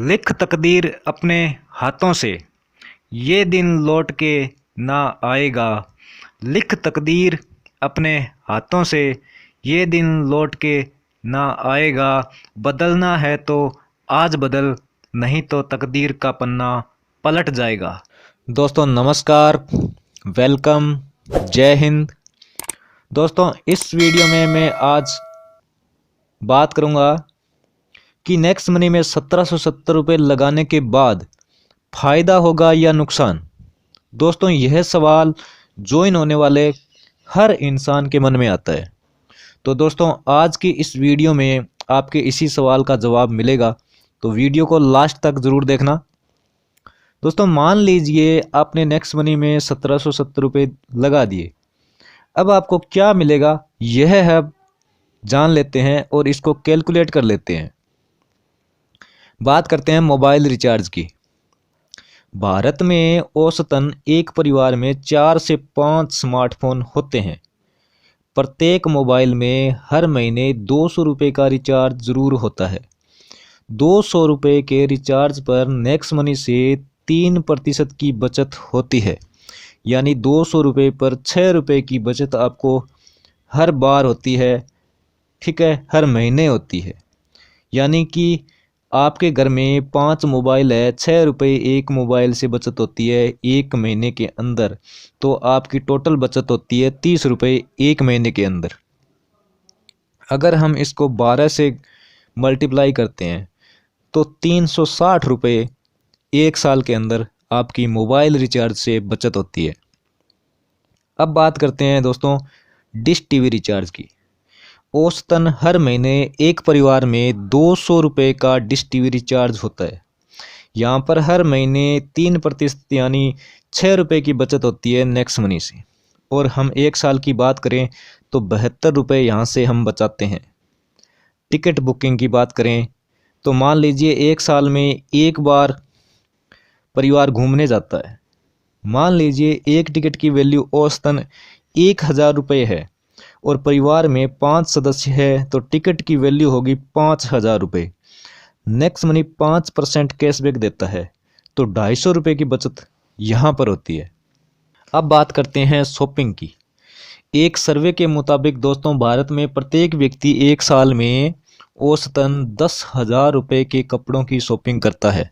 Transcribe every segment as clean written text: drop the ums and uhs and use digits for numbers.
लिख तकदीर अपने हाथों से, ये दिन लौट के ना आएगा। लिख तकदीर अपने हाथों से, ये दिन लौट के ना आएगा। बदलना है तो आज बदल, नहीं तो तकदीर का पन्ना पलट जाएगा। दोस्तों नमस्कार, वेलकम, जय हिंद। दोस्तों इस वीडियो में मैं आज बात करूंगा कि नेक्स्ट मनी में 1770 रुपये लगाने के बाद फ़ायदा होगा या नुकसान। दोस्तों यह सवाल ज्वाइन होने वाले हर इंसान के मन में आता है। तो दोस्तों आज की इस वीडियो में आपके इसी सवाल का जवाब मिलेगा, तो वीडियो को लास्ट तक ज़रूर देखना। दोस्तों मान लीजिए आपने नेक्स्ट मनी में 1770 रुपये लगा दिए। अब आपको क्या मिलेगा यह है जान लेते हैं और इसको कैलकुलेट कर लेते हैं। बात करते हैं मोबाइल रिचार्ज की। भारत में औसतन एक परिवार में 4 से 5 स्मार्टफोन होते हैं। प्रत्येक मोबाइल में हर महीने 200 रुपये का रिचार्ज ज़रूर होता है। 200 रुपये के रिचार्ज पर नेक्स्ट मनी से 3% की बचत होती है, यानी 200 रुपये पर 6 रुपये की बचत आपको हर बार होती है। ठीक है, हर महीने होती है। यानी कि आपके घर में 5 मोबाइल है, 6 रुपये एक मोबाइल से बचत होती है एक महीने के अंदर, तो आपकी टोटल बचत होती है 30 रुपये एक महीने के अंदर। अगर हम इसको 12 से मल्टीप्लाई करते हैं तो 360 रुपये एक साल के अंदर आपकी मोबाइल रिचार्ज से बचत होती है। अब बात करते हैं दोस्तों डिश टीवी रिचार्ज की। औसतन हर महीने एक परिवार में 200 रुपये का डिश टीवी रिचार्ज होता है। यहाँ पर हर महीने 3% यानी 6 रुपये की बचत होती है नेक्स्ट मनी से। और हम एक साल की बात करें तो 72 रुपये यहाँ से हम बचाते हैं। टिकट बुकिंग की बात करें तो मान लीजिए एक साल में एक बार परिवार घूमने जाता है। मान लीजिए एक टिकट की वैल्यू औसतन 1000 रुपये है और परिवार में 5 सदस्य है तो टिकट की वैल्यू होगी 5000 रुपये। नेक्स्ट मनी 5% कैशबैक देता है, तो 250 रुपये की बचत यहाँ पर होती है। अब बात करते हैं शॉपिंग की। एक सर्वे के मुताबिक दोस्तों भारत में प्रत्येक व्यक्ति एक साल में औसतन 10,000 रुपये के कपड़ों की शॉपिंग करता है।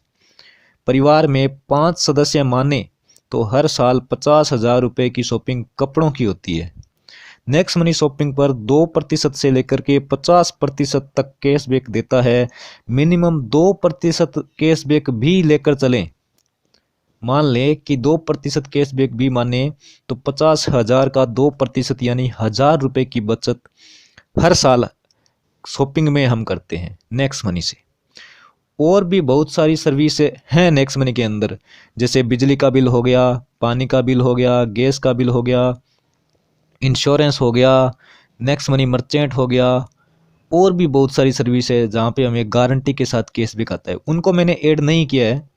परिवार में 5 सदस्य माने तो हर साल 50,000 रुपये की शॉपिंग कपड़ों की होती है। नेक्स्ट मनी शॉपिंग पर 2% से लेकर के 50% तक कैशबैक देता है। मिनिमम 2% कैशबैक भी लेकर चलें, मान लें कि 2% कैशबैक भी माने तो 50,000 का 2% यानी 1000 रुपये की बचत हर साल शॉपिंग में हम करते हैं नेक्स्ट मनी से। और भी बहुत सारी सर्विसें हैं नेक्स्ट मनी के अंदर, जैसे बिजली का बिल हो गया, पानी का बिल हो गया, गैस का बिल हो गया, इंश्योरेंस हो गया, नेक्स्ट मनी मर्चेंट हो गया। और भी बहुत सारी सर्विस है जहाँ पे हमें गारंटी के साथ कैशबैक आता है। उनको मैंने ऐड नहीं किया है,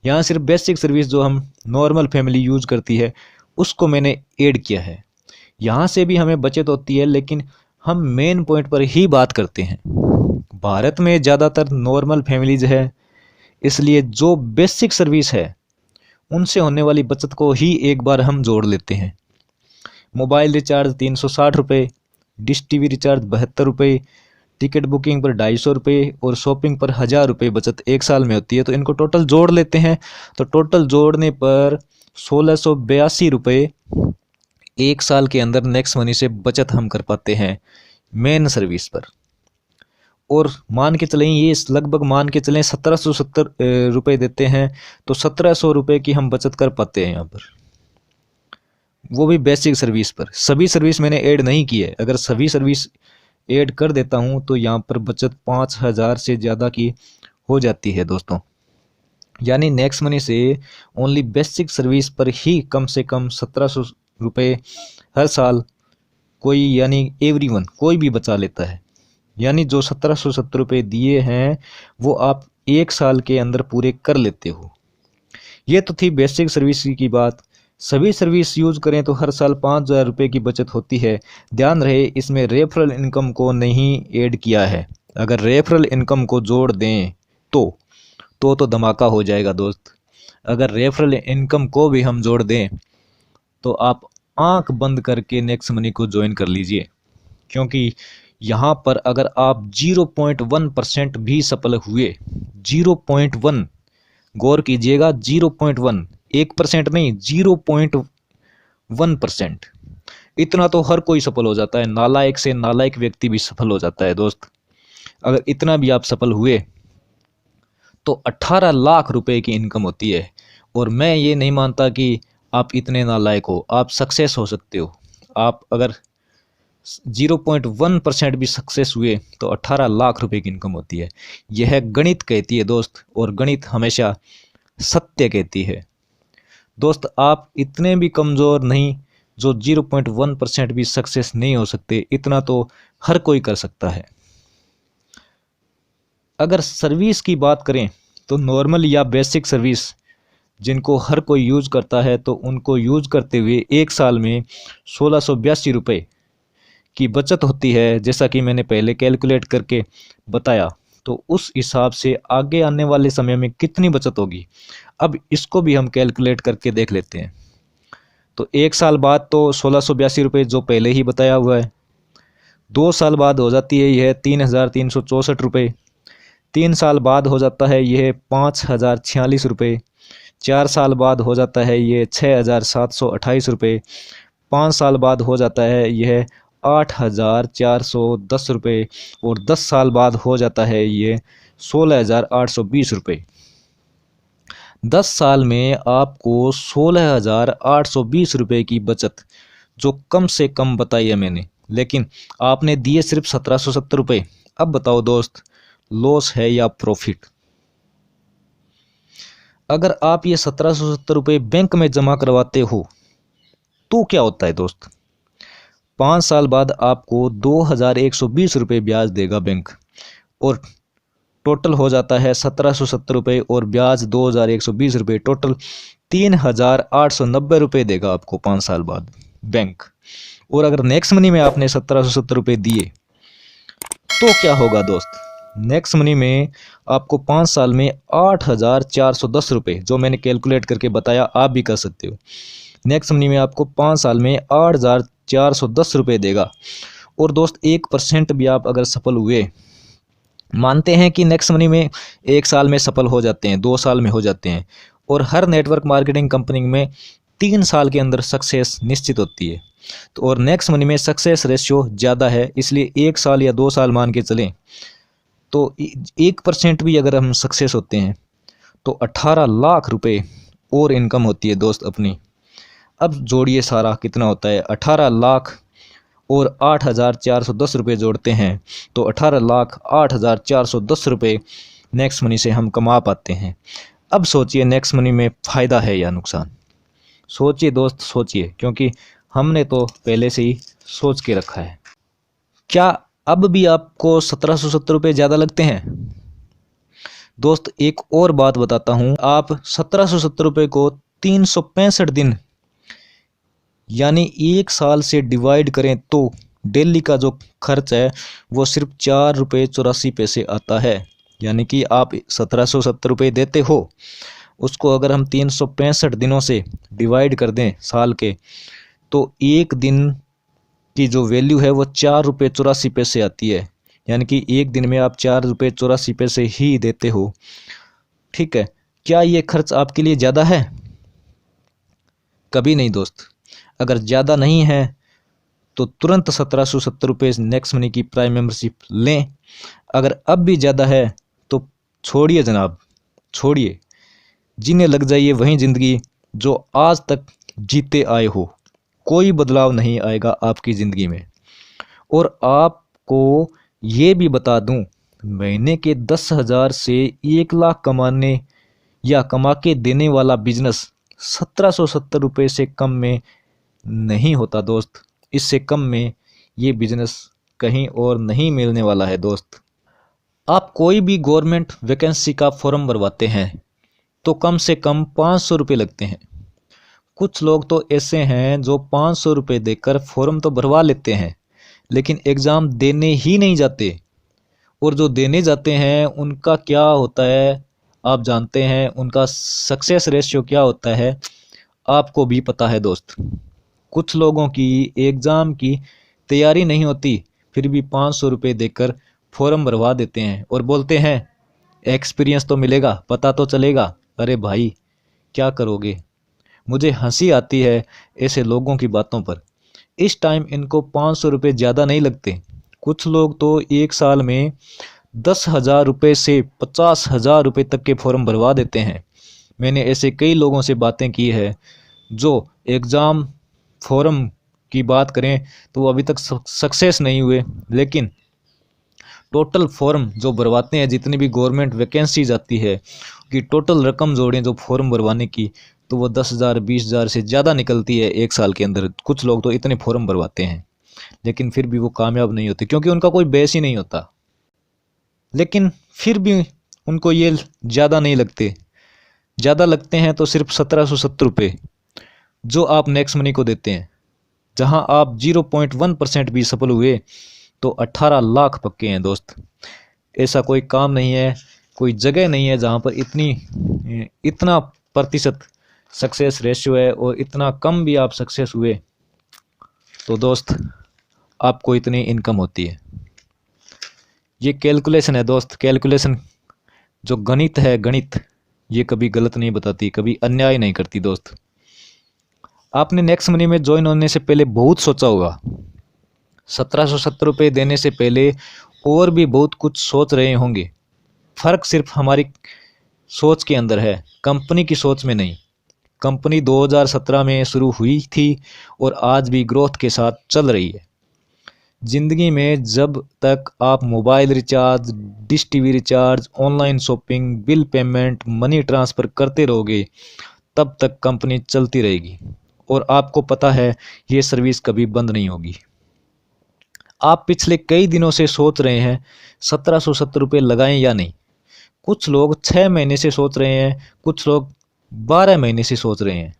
यहाँ सिर्फ बेसिक सर्विस जो हम नॉर्मल फैमिली यूज करती है उसको मैंने ऐड किया है। यहाँ से भी हमें बचत होती है, लेकिन हम मेन पॉइंट पर ही बात करते हैं। भारत में ज़्यादातर नॉर्मल फैमिलीज है, इसलिए जो बेसिक सर्विस है उनसे होने वाली बचत को ही एक बार हम जोड़ लेते हैं। मोबाइल रिचार्ज 360 रुपये, डिश टीवी रिचार्ज 72 रुपये, टिकट बुकिंग पर 250 रुपये और शॉपिंग पर 1000 रुपये बचत एक साल में होती है। तो इनको टोटल जोड़ लेते हैं, तो टोटल जोड़ने पर 1682 रुपये एक साल के अंदर नेक्स्ट मनी से बचत हम कर पाते हैं मेन सर्विस पर। और मान के चलें ये लगभग मान के चलें 1770 रुपये देते हैं, तो 1700 रुपये की हम बचत कर पाते हैं यहाँ पर, वो भी बेसिक सर्विस पर। सभी सर्विस मैंने ऐड नहीं की है, अगर सभी सर्विस ऐड कर देता हूं तो यहाँ पर बचत 5000 से ज़्यादा की हो जाती है दोस्तों। यानी नेक्स्ट मनी से ओनली बेसिक सर्विस पर ही कम से कम 1700 रुपये हर साल कोई यानी एवरीवन कोई भी बचा लेता है। यानी जो 1770 रुपये दिए हैं वो आप एक साल के अंदर पूरे कर लेते हो। ये तो थी बेसिक सर्विस की बात। सभी सर्विस यूज करें तो हर साल 5000 रुपये की बचत होती है। ध्यान रहे इसमें रेफरल इनकम को नहीं ऐड किया है। अगर रेफरल इनकम को जोड़ दें तो तो धमाका हो जाएगा दोस्त। अगर रेफरल इनकम को भी हम जोड़ दें तो आप आंख बंद करके नेक्स्ट मनी को ज्वाइन कर लीजिए, क्योंकि यहाँ पर अगर आप 0.1% भी सफल हुए, 0.1, गौर कीजिएगा, 0.1, 1% नहीं, 0.1%, इतना तो हर कोई सफल हो जाता है, नालायक से नालायक व्यक्ति भी सफल हो जाता है दोस्त। अगर इतना भी आप सफल हुए तो 18 लाख रुपए की इनकम होती है। और मैं ये नहीं मानता कि आप इतने नालायक हो, आप सक्सेस हो सकते हो। आप अगर 0.1% भी सक्सेस हुए तो 18 लाख रुपए की इनकम होती है। यह गणित कहती है दोस्त, और गणित हमेशा सत्य कहती है दोस्त। आप इतने भी कमज़ोर नहीं जो 0.1% भी सक्सेस नहीं हो सकते, इतना तो हर कोई कर सकता है। अगर सर्विस की बात करें तो नॉर्मल या बेसिक सर्विस जिनको हर कोई यूज करता है, तो उनको यूज करते हुए एक साल में 1682 रुपये की बचत होती है, जैसा कि मैंने पहले कैलकुलेट करके बताया। तो उस हिसाब से आगे आने वाले समय में कितनी बचत होगी, अब इसको भी हम कैलकुलेट करके देख लेते हैं। तो एक साल बाद तो 1682 रुपये जो पहले ही बताया हुआ है, 2 साल बाद हो जाती है यह 3364 रुपये, 3 साल बाद हो जाता है यह 5046 रुपये, 4 साल बाद हो जाता है यह 6728 रुपये, 5 साल बाद हो जाता है यह 8410 रुपये, और 10 साल बाद हो जाता है ये 16820 रुपये। 10 साल में आपको 16820 रुपये की बचत, जो कम से कम बताई है मैंने, लेकिन आपने दिए सिर्फ 1770 रुपये। अब बताओ दोस्त, लॉस है या प्रॉफिट? अगर आप ये 1770 रुपये बैंक में जमा करवाते हो तो क्या होता है दोस्त? 5 साल बाद आपको 2120 रुपये ब्याज देगा बैंक, और टोटल हो जाता है 1770 रुपये और ब्याज 2120 रुपये, टोटल 3890 रुपये देगा आपको 5 साल बाद बैंक। और अगर नेक्स्ट मनी में आपने 1770 रुपये दिए तो क्या होगा दोस्त? नेक्स्ट मनी में आपको 5 साल में 8410 रुपये, जो मैंने कैलकुलेट करके बताया, आप भी कर सकते हो। नेक्स्ट मनी में आपको 5 साल में 8410 रुपये देगा। और दोस्त 1% भी आप अगर सफल हुए, मानते हैं कि नेक्स्ट मनी में 1 साल में सफल हो जाते हैं, 2 साल में हो जाते हैं, और हर नेटवर्क मार्केटिंग कंपनी में 3 साल के अंदर सक्सेस निश्चित होती है। तो और नेक्स्ट मनी में सक्सेस रेशियो ज़्यादा है, इसलिए 1 साल या 2 साल मान के चलें तो 1% भी अगर हम सक्सेस होते हैं तो 18 लाख रुपए और इनकम होती है दोस्त अपनी। अब जोड़िए सारा कितना होता है, 18 लाख और 8410 रुपये जोड़ते हैं तो 18,08,410 रुपये नेक्स्ट मनी से हम कमा पाते हैं। अब सोचिए नेक्स्ट मनी में फ़ायदा है या नुकसान? सोचिए दोस्त, सोचिए, क्योंकि हमने तो पहले से ही सोच के रखा है। क्या अब भी आपको 1770 रुपये ज़्यादा लगते हैं? दोस्त एक और बात बताता हूँ, आप 1770 रुपये को 365 दिन यानी 1 साल से डिवाइड करें तो डेली का जो खर्च है वो सिर्फ 4 रुपये 84 पैसे आता है। यानी कि आप 1770 रुपये देते हो, उसको अगर हम 365 दिनों से डिवाइड कर दें साल के, तो एक दिन की जो वैल्यू है वो 4 रुपये 84 पैसे आती है। यानी कि एक दिन में आप 4 रुपये 84 पैसे ही देते हो। ठीक है, क्या ये खर्च आपके लिए ज़्यादा है? कभी नहीं दोस्त। अगर ज़्यादा नहीं है तो तुरंत 1770 रुपये नेक्स्ट मनी की प्राइम मेंबरशिप लें। अगर अब भी ज़्यादा है तो छोड़िए जनाब, छोड़िए, जीने लग जाइए वही ज़िंदगी जो आज तक जीते आए हो। कोई बदलाव नहीं आएगा आपकी ज़िंदगी में। और आपको ये भी बता दूं, महीने के 10,000 से 1 लाख कमाने या कमा के देने वाला बिजनेस 1770 रुपये से कम में नहीं होता दोस्त। इससे कम में ये बिजनेस कहीं और नहीं मिलने वाला है दोस्त। आप कोई भी गवर्नमेंट वैकेंसी का फॉर्म भरवाते हैं तो कम से कम 500 रुपये लगते हैं। कुछ लोग तो ऐसे हैं जो 500 रुपये देकर फॉर्म तो भरवा लेते हैं लेकिन एग्ज़ाम देने ही नहीं जाते। और जो देने जाते हैं उनका क्या होता है, आप जानते हैं उनका सक्सेस रेशियो क्या होता है, आपको भी पता है दोस्त। कुछ लोगों की एग्ज़ाम की तैयारी नहीं होती, फिर भी 500 रुपये देकर फॉर्म भरवा देते हैं और बोलते हैं एक्सपीरियंस तो मिलेगा, पता तो चलेगा। अरे भाई, क्या करोगे। मुझे हंसी आती है ऐसे लोगों की बातों पर। इस टाइम इनको 500 रुपये ज़्यादा नहीं लगते। कुछ लोग तो एक साल में 10,000 रुपये से 50,000 रुपये तक के फॉर्म भरवा देते हैं। मैंने ऐसे कई लोगों से बातें की है जो एग्ज़ाम फॉर्म की बात करें तो वो अभी तक सक्सेस नहीं हुए, लेकिन टोटल फॉर्म जो भरवाते हैं, जितनी भी गवर्नमेंट वैकेंसीज आती है कि टोटल रकम जोड़ें जो फॉर्म भरवाने की, तो वो 10,000 20,000 से ज़्यादा निकलती है एक साल के अंदर। कुछ लोग तो इतने फॉर्म भरवाते हैं लेकिन फिर भी वो कामयाब नहीं होते, क्योंकि उनका कोई बेस ही नहीं होता। लेकिन फिर भी उनको ये ज़्यादा नहीं लगते। ज़्यादा लगते हैं तो सिर्फ 1770 रुपये जो आप नेक्स्ट मनी को देते हैं। जहां आप 0.1% भी सफल हुए तो 18 लाख पक्के हैं दोस्त। ऐसा कोई काम नहीं है, कोई जगह नहीं है जहां पर इतना प्रतिशत सक्सेस रेशियो है और इतना कम भी आप सक्सेस हुए तो दोस्त आपको इतनी इनकम होती है। ये कैलकुलेशन है दोस्त, कैलकुलेशन। जो गणित है, गणित, ये कभी गलत नहीं बताती, कभी अन्याय नहीं करती दोस्त। आपने नेक्स्ट मनी में ज्वाइन होने से पहले बहुत सोचा होगा। 1770 रुपये देने से पहले और भी बहुत कुछ सोच रहे होंगे। फ़र्क सिर्फ हमारी सोच के अंदर है, कंपनी की सोच में नहीं। कंपनी 2017 में शुरू हुई थी और आज भी ग्रोथ के साथ चल रही है। ज़िंदगी में जब तक आप mobile recharge, dish TV recharge, online shopping, bill payment, money transfer करते रहोगे, तब तक कंपनी चलती रहेगी और आपको पता है ये सर्विस कभी बंद नहीं होगी। आप पिछले कई दिनों से सोच रहे हैं 1770 रुपये लगाएं या नहीं। कुछ लोग 6 महीने से सोच रहे हैं, कुछ लोग 12 महीने से सोच रहे हैं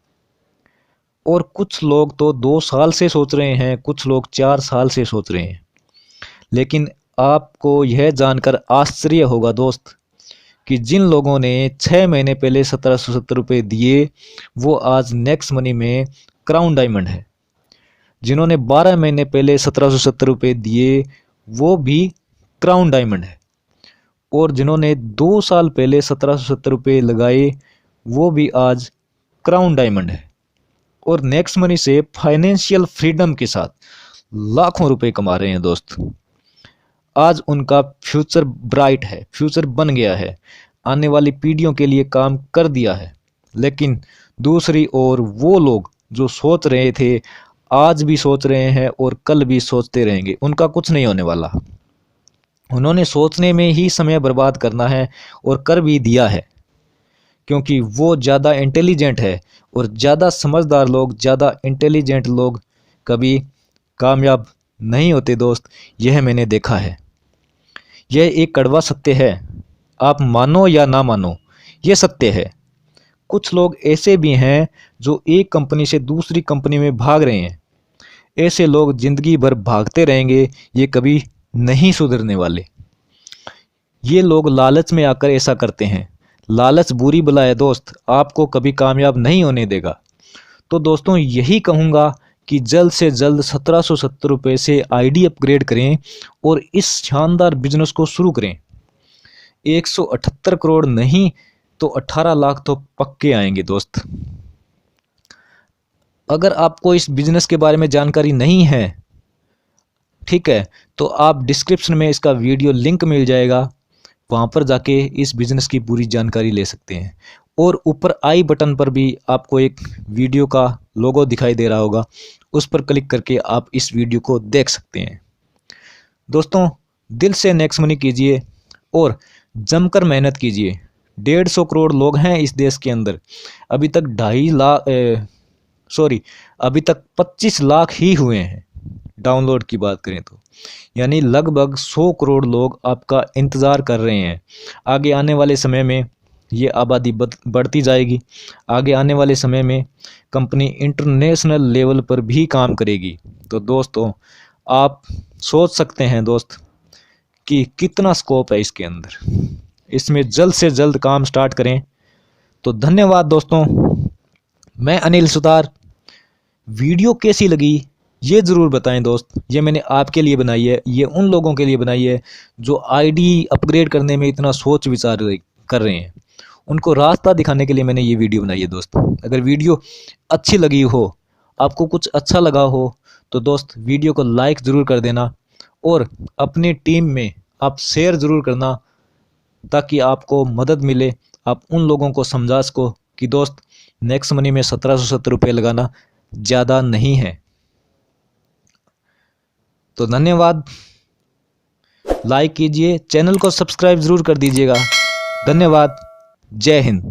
और कुछ लोग तो 2 साल से सोच रहे हैं, कुछ लोग 4 साल से सोच रहे हैं। लेकिन आपको यह जानकर आश्चर्य होगा दोस्त कि जिन लोगों ने 6 महीने पहले 1770 रुपये दिए वो आज नेक्स्ट मनी में क्राउन डायमंड है। जिन्होंने 12 महीने पहले 1770 रुपये दिए वो भी क्राउन डायमंड है। और जिन्होंने 2 साल पहले 1770 रुपये लगाए वो भी आज क्राउन डायमंड है और नेक्स्ट मनी से फाइनेंशियल फ्रीडम के साथ लाखों रुपए कमा रहे हैं दोस्त। आज उनका फ्यूचर ब्राइट है, फ्यूचर बन गया है, आने वाली पीढ़ियों के लिए काम कर दिया है। लेकिन दूसरी ओर वो लोग जो सोच रहे थे, आज भी सोच रहे हैं और कल भी सोचते रहेंगे, उनका कुछ नहीं होने वाला। उन्होंने सोचने में ही समय बर्बाद करना है और कर भी दिया है, क्योंकि वो ज़्यादा इंटेलिजेंट है और ज़्यादा समझदार लोग, ज़्यादा इंटेलिजेंट लोग कभी कामयाब नहीं होते दोस्त। यह मैंने देखा है। यह एक कड़वा सत्य है, आप मानो या ना मानो, यह सत्य है। कुछ लोग ऐसे भी हैं जो एक कंपनी से दूसरी कंपनी में भाग रहे हैं। ऐसे लोग जिंदगी भर भागते रहेंगे, ये कभी नहीं सुधरने वाले। ये लोग लालच में आकर ऐसा करते हैं। लालच बुरी बला है दोस्त, आपको कभी कामयाब नहीं होने देगा। तो दोस्तों यही कहूँगा कि जल्द से जल्द 1770 रुपये से आईडी अपग्रेड करें और इस शानदार बिजनेस को शुरू करें। 178 करोड़ नहीं तो 18 लाख तो पक्के आएंगे दोस्त। अगर आपको इस बिजनेस के बारे में जानकारी नहीं है, ठीक है, तो आप डिस्क्रिप्शन में इसका वीडियो लिंक मिल जाएगा, वहाँ पर जाके इस बिज़नेस की पूरी जानकारी ले सकते हैं। और ऊपर आई बटन पर भी आपको एक वीडियो का लोगो दिखाई दे रहा होगा, उस पर क्लिक करके आप इस वीडियो को देख सकते हैं। दोस्तों दिल से नेक्स्ट मनी कीजिए और जमकर मेहनत कीजिए। 150 करोड़ लोग हैं इस देश के अंदर, अभी तक 25 लाख ही हुए हैं डाउनलोड की बात करें तो, यानी लगभग 100 करोड़ लोग आपका इंतज़ार कर रहे हैं। आगे आने वाले समय में ये आबादी बढ़ती जाएगी। आगे आने वाले समय में कंपनी इंटरनेशनल लेवल पर भी काम करेगी। तो दोस्तों आप सोच सकते हैं दोस्त कि कितना स्कोप है इसके अंदर। इसमें जल्द से जल्द काम स्टार्ट करें। तो धन्यवाद दोस्तों, मैं अनिल सुतार। वीडियो कैसी लगी ये ज़रूर बताएं दोस्त। ये मैंने आपके लिए बनाई है, ये उन लोगों के लिए बनाई है जो आईडी अपग्रेड करने में इतना सोच विचार कर रहे हैं, उनको रास्ता दिखाने के लिए मैंने ये वीडियो बनाई है दोस्त। अगर वीडियो अच्छी लगी हो, आपको कुछ अच्छा लगा हो, तो दोस्त वीडियो को लाइक ज़रूर कर देना और अपनी टीम में आप शेयर ज़रूर करना, ताकि आपको मदद मिले। आप उन लोगों को समझा सको कि दोस्त नेक्स्ट मनी में 1770 रुपये लगाना ज़्यादा नहीं है। तो धन्यवाद, लाइक कीजिए, चैनल को सब्सक्राइब ज़रूर कर दीजिएगा। धन्यवाद, जय हिंद।